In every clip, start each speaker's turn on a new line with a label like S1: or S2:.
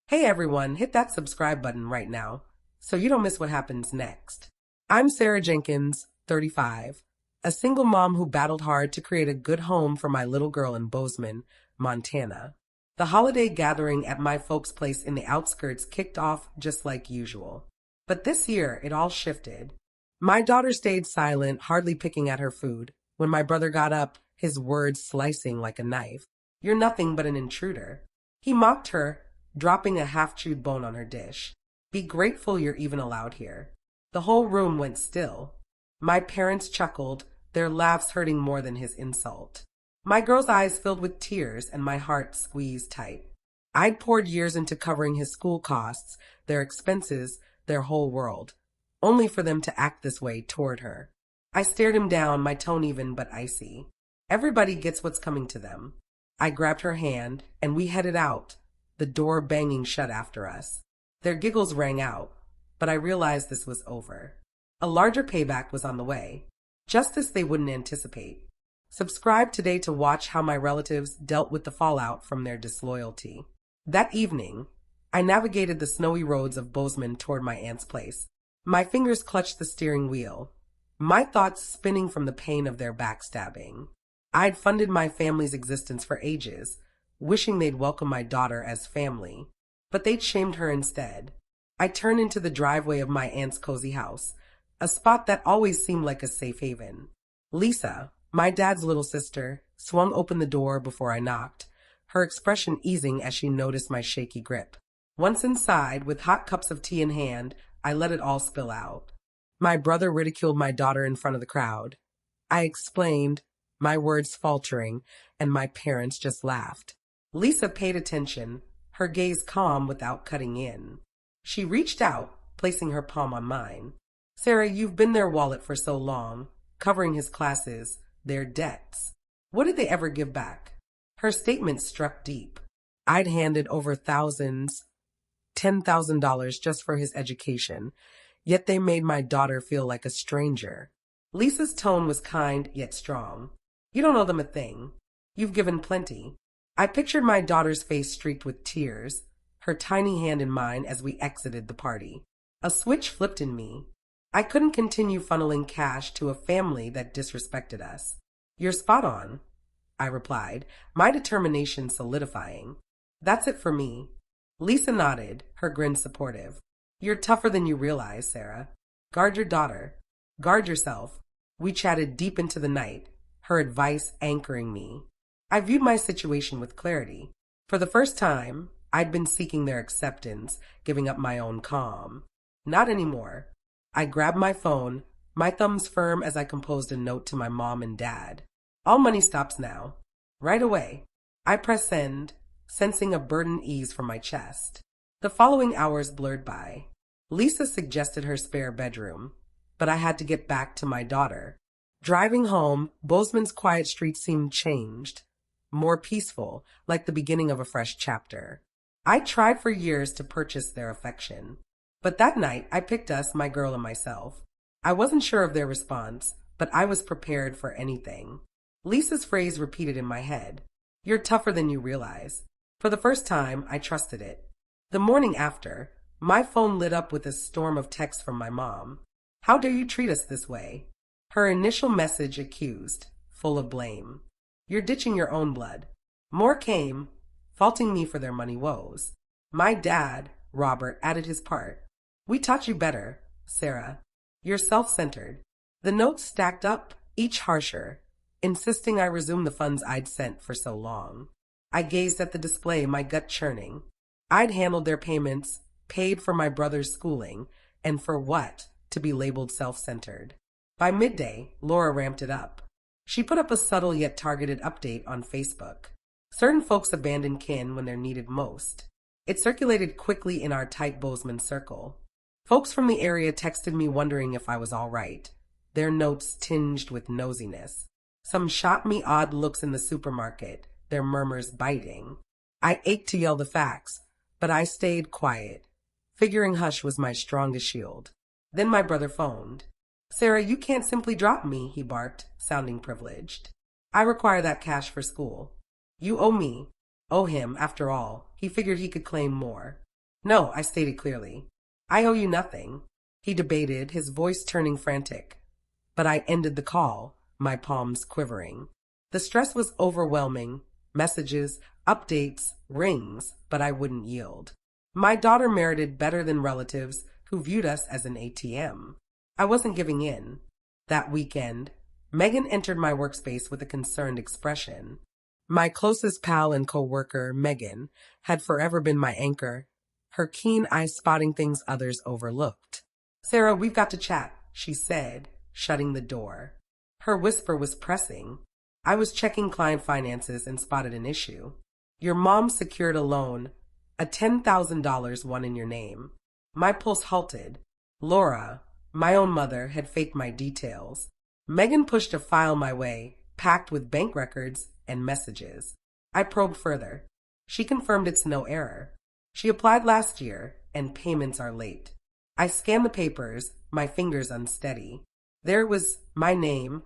S1: Hey everyone, hit that subscribe button right now so you don't miss what happens next. I'm Sarah Jenkins, 35, a single mom who battled hard to create a good home for my little girl in Bozeman, Montana. The holiday gathering at my folks' place in the outskirts kicked off just like usual. But this year, it all shifted. My daughter stayed silent, hardly picking at her food. When my brother got up, his words slicing like a knife. "You're nothing but an intruder." He mocked her, dropping a half-chewed bone on her dish. "Be grateful you're even allowed here." The whole room went still. My parents chuckled, their laughs hurting more than his insult. My girl's eyes filled with tears and my heart squeezed tight. I'd poured years into covering his school costs, their expenses, their whole world, only for them to act this way toward her. I stared him down, my tone even but icy. Everybody gets what's coming to them. I grabbed her hand, and we headed out, the door banging shut after us. Their giggles rang out, but I realized this was over. A larger payback was on the way. Justice they wouldn't anticipate. Subscribe today to watch how my relatives dealt with the fallout from their disloyalty. That evening, I navigated the snowy roads of Bozeman toward my aunt's place. My fingers clutched the steering wheel, my thoughts spinning from the pain of their backstabbing. I'd funded my family's existence for ages, wishing they'd welcome my daughter as family, but they'd shamed her instead. I turned into the driveway of my aunt's cozy house, a spot that always seemed like a safe haven. Lisa, my dad's little sister, swung open the door before I knocked, her expression easing as she noticed my shaky grip. Once inside, with hot cups of tea in hand, I let it all spill out. My brother ridiculed my daughter in front of the crowd. I explained, my words faltering, and my parents just laughed. Lisa paid attention, her gaze calm without cutting in. She reached out, placing her palm on mine. "Sarah, you've been their wallet for so long, covering his classes, their debts. What did they ever give back?" Her statement struck deep. I'd handed over thousands, $10,000 just for his education, yet they made my daughter feel like a stranger. Lisa's tone was kind yet strong. "You don't owe them a thing. You've given plenty." I pictured my daughter's face streaked with tears, her tiny hand in mine as we exited the party. A switch flipped in me. I couldn't continue funneling cash to a family that disrespected us. "You're spot on," I replied, my determination solidifying. "That's it for me." Lisa nodded, her grin supportive. "You're tougher than you realize, Sarah. Guard your daughter. Guard yourself." We chatted deep into the night, her advice anchoring me. I viewed my situation with clarity. For the first time, I'd been seeking their acceptance, giving up my own calm. Not anymore. I grabbed my phone, my thumbs firm as I composed a note to my mom and dad. "All money stops now." Right away, I pressed send, sensing a burden ease from my chest. The following hours blurred by. Lisa suggested her spare bedroom, but I had to get back to my daughter. Driving home, Bozeman's quiet streets seemed changed, more peaceful, like the beginning of a fresh chapter. I tried for years to purchase their affection, but that night I picked us, my girl and myself. I wasn't sure of their response, but I was prepared for anything. Lisa's phrase repeated in my head, "You're tougher than you realize." For the first time, I trusted it. The morning after, my phone lit up with a storm of texts from my mom. "How dare you treat us this way?" Her initial message accused, full of blame. "You're ditching your own blood." More came, faulting me for their money woes. My dad, Robert, added his part. "We taught you better, Sarah. You're self-centered." The notes stacked up, each harsher, insisting I resume the funds I'd sent for so long. I gazed at the display, my gut churning. I'd handled their payments, paid for my brother's schooling, and for what? To be labeled self-centered. By midday, Laura ramped it up. She put up a subtle yet targeted update on Facebook. Certain folks abandoned kin when they're needed most. It circulated quickly in our tight Bozeman circle. Folks from the area texted me wondering if I was all right, their notes tinged with nosiness. Some shot me odd looks in the supermarket, their murmurs biting. I ached to yell the facts, but I stayed quiet, figuring hush was my strongest shield. Then my brother phoned. "Sarah, you can't simply drop me," he barked, sounding privileged. "I require that cash for school." "You owe me." Owe him, after all. He figured he could claim more. No, I stated clearly. I owe you nothing. He debated, his voice turning frantic. But I ended the call, my palms quivering. The stress was overwhelming. Messages, updates, rings, but I wouldn't yield. My daughter merited better than relatives who viewed us as an ATM. I wasn't giving in. That weekend, Megan entered my workspace with a concerned expression. My closest pal and co-worker, Megan, had forever been my anchor, her keen eye spotting things others overlooked. Sarah, we've got to chat, she said, shutting the door. Her whisper was pressing. I was checking client finances and spotted an issue. Your mom secured a loan, a $10,000 one in your name. My pulse halted. Laura, my own mother, had faked my details. Megan pushed a file my way, packed with bank records and messages. I probed further. She confirmed it's no error. She applied last year, and payments are late. I scanned the papers, my fingers unsteady. There was my name,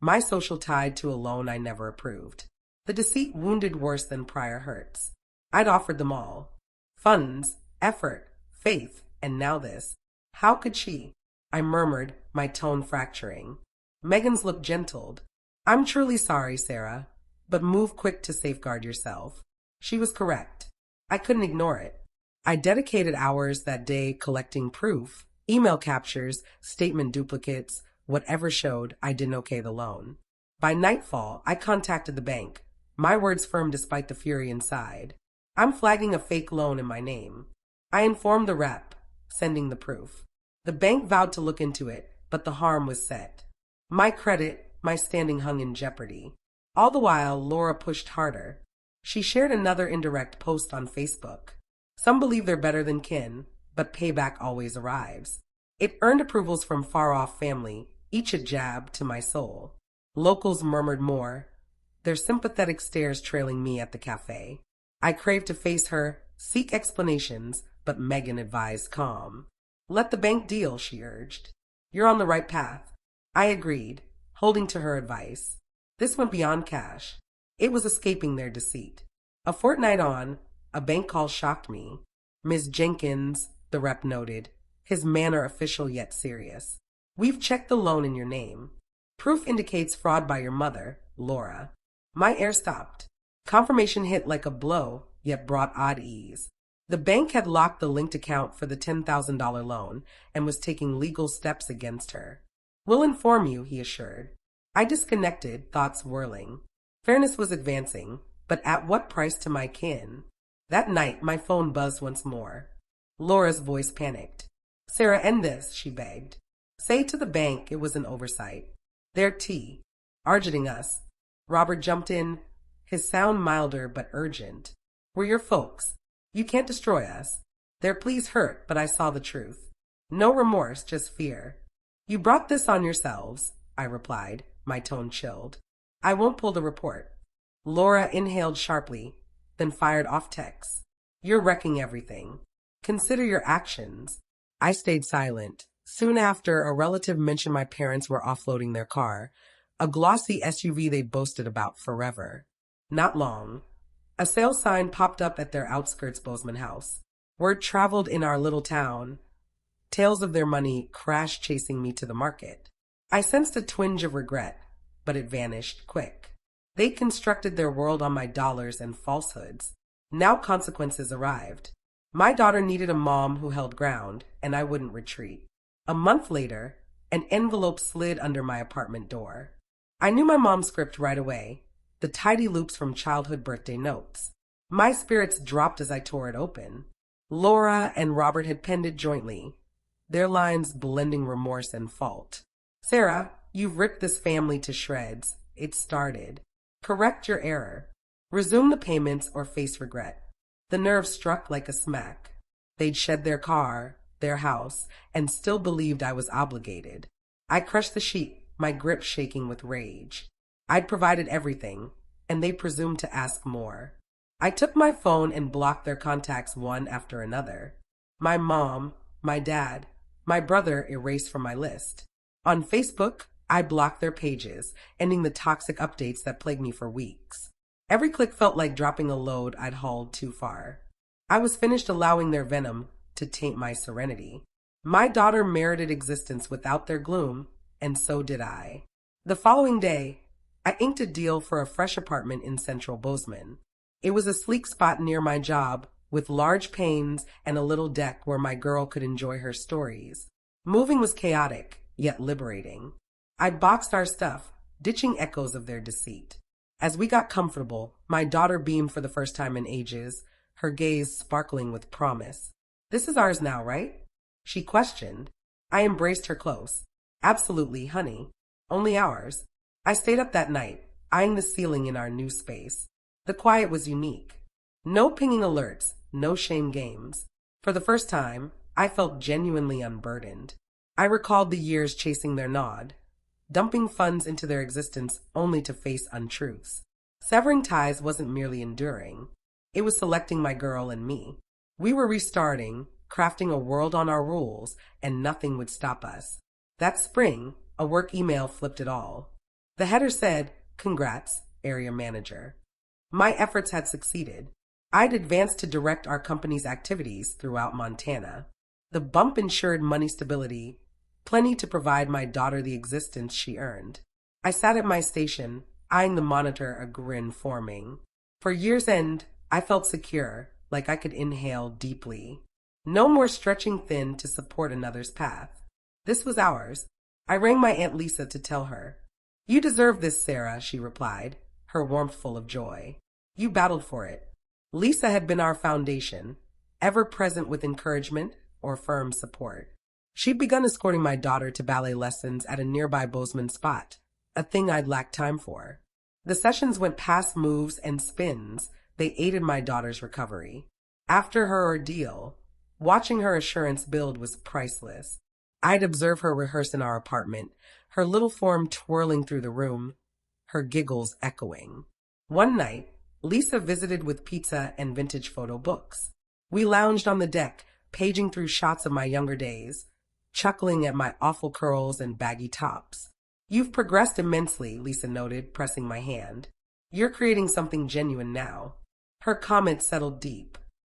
S1: my social tied to a loan I never approved. The deceit wounded worse than prior hurts. I'd offered them all. Funds, effort, faith, and now this. How could she? I murmured, my tone fracturing. Megan's look gentled. I'm truly sorry, Sarah, but move quick to safeguard yourself. She was correct. I couldn't ignore it. I dedicated hours that day collecting proof, email captures, statement duplicates, whatever showed I didn't okay the loan. By nightfall, I contacted the bank, my words firm despite the fury inside. I'm flagging a fake loan in my name. I informed the rep, sending the proof. The bank vowed to look into it, but the harm was set. My credit, my standing hung in jeopardy. All the while, Laura pushed harder. She shared another indirect post on Facebook. Some believe they're better than kin, but payback always arrives. It earned approvals from far-off family, each a jab to my soul. Locals murmured more, their sympathetic stares trailing me at the cafe. I craved to face her, seek explanations, but Megan advised calm. Let the bank deal, she urged. You're on the right path. I agreed, holding to her advice. This went beyond cash. It was escaping their deceit. A fortnight on, a bank call shocked me. Ms. Jenkins, the rep noted, his manner official yet serious. We've checked the loan in your name. Proof indicates fraud by your mother, Laura. My air stopped. Confirmation hit like a blow, yet brought odd ease. The bank had locked the linked account for the $10,000 loan and was taking legal steps against her. We'll inform you, he assured. I disconnected, thoughts whirling. Fairness was advancing, but at what price to my kin? That night, my phone buzzed once more. Laura's voice panicked. Sarah, end this, she begged. Say to the bank it was an oversight. Their tea. Argeting us. Robert jumped in, his sound milder but urgent. We're your folks. You can't destroy us. Their pleas hurt, but I saw the truth. No remorse, just fear. You brought this on yourselves, I replied, my tone chilled. I won't pull the report. Laura inhaled sharply, then fired off texts. You're wrecking everything. Consider your actions. I stayed silent. Soon after, a relative mentioned my parents were offloading their car, a glossy SUV they boasted about forever. Not long. A sale sign popped up at their outskirts Bozeman house. Word traveled in our little town. Tales of their money crash chasing me to the market. I sensed a twinge of regret, but it vanished quick. They constructed their world on my dollars and falsehoods. Now consequences arrived. My daughter needed a mom who held ground, and I wouldn't retreat. A month later, an envelope slid under my apartment door. I knew my mom's script right away, the tidy loops from childhood birthday notes. My spirits dropped as I tore it open. Laura and Robert had penned it jointly, their lines blending remorse and fault. Sarah, you've ripped this family to shreds. It started. Correct your error. Resume the payments or face regret. The nerve struck like a smack. They'd shed their car, their house, and still believed I was obligated. I crushed the sheet, my grip shaking with rage. I'd provided everything, and they presumed to ask more. I took my phone and blocked their contacts one after another. My mom, my dad, my brother erased from my list. On Facebook, I blocked their pages, ending the toxic updates that plagued me for weeks. Every click felt like dropping a load I'd hauled too far. I was finished allowing their venom to taint my serenity. My daughter merited existence without their gloom, and so did I. The following day, I inked a deal for a fresh apartment in central Bozeman. It was a sleek spot near my job, with large panes and a little deck where my girl could enjoy her stories. Moving was chaotic, yet liberating. I boxed our stuff, ditching echoes of their deceit. As we got comfortable, my daughter beamed for the first time in ages, her gaze sparkling with promise. "This is ours now, right?" she questioned. I embraced her close. "Absolutely, honey. Only ours." I stayed up that night, eyeing the ceiling in our new space. The quiet was unique. No pinging alerts, no shame games. For the first time, I felt genuinely unburdened. I recalled the years chasing their nod, dumping funds into their existence only to face untruths. Severing ties wasn't merely enduring. It was selecting my girl and me. We were restarting, crafting a world on our rules, and nothing would stop us. That spring, a work email flipped it all. The header said, "Congrats, area manager." My efforts had succeeded. I'd advanced to direct our company's activities throughout Montana. The bump ensured money stability, plenty to provide my daughter the existence she earned. I sat at my station, eyeing the monitor, a grin forming. For year's end, I felt secure, like I could inhale deeply. No more stretching thin to support another's path. This was ours. I rang my Aunt Lisa to tell her. "You deserve this, Sarah," she replied, her warmth full of joy. "You battled for it." Lisa had been our foundation, ever present with encouragement or firm support. She'd begun escorting my daughter to ballet lessons at a nearby Bozeman spot, a thing I'd lacked time for. The sessions went past moves and spins. They aided my daughter's recovery. After her ordeal, watching her assurance build was priceless. I'd observe her rehearse in our apartment, her little form twirling through the room, her giggles echoing. One night, Lisa visited with pizza and vintage photo books. We lounged on the deck, paging through shots of my younger days, chuckling at my awful curls and baggy tops. "You've progressed immensely," Lisa noted, pressing my hand. "You're creating something genuine now." Her comment settled deep.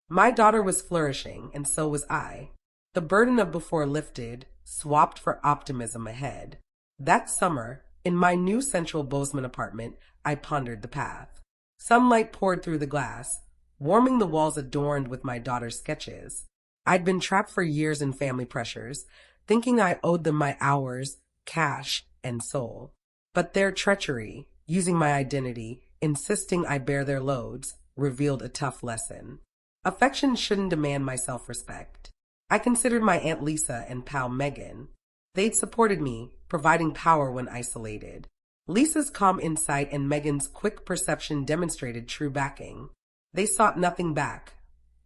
S1: My daughter was flourishing, and so was I. The burden of before lifted, swapped for optimism ahead. That summer, in my new central Bozeman apartment, I pondered the path. Sunlight poured through the glass, warming the walls adorned with my daughter's sketches. I'd been trapped for years in family pressures, thinking I owed them my hours, cash, and soul. But their treachery, using my identity, insisting I bear their loads, revealed a tough lesson. Affection shouldn't demand my self-respect. I considered my Aunt Lisa and pal Megan. They'd supported me, providing power when isolated. Lisa's calm insight and Megan's quick perception demonstrated true backing. They sought nothing back,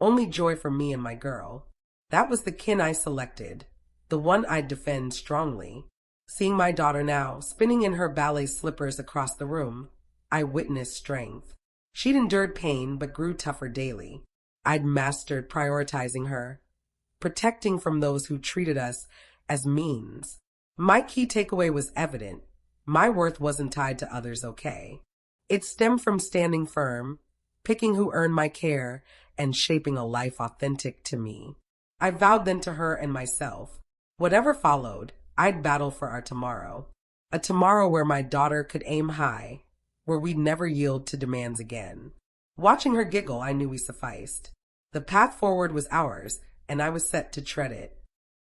S1: only joy for me and my girl. That was the kin I selected, the one I'd defend strongly. Seeing my daughter now, spinning in her ballet slippers across the room, I witnessed strength. She'd endured pain but grew tougher daily. I'd mastered prioritizing her, protecting from those who treated us as means. My key takeaway was evident. My worth wasn't tied to others' okay. It stemmed from standing firm, picking who earned my care, and shaping a life authentic to me. I vowed then to her and myself, whatever followed, I'd battle for our tomorrow. A tomorrow where my daughter could aim high, where we'd never yield to demands again. Watching her giggle, I knew we sufficed. The path forward was ours, and I was set to tread it.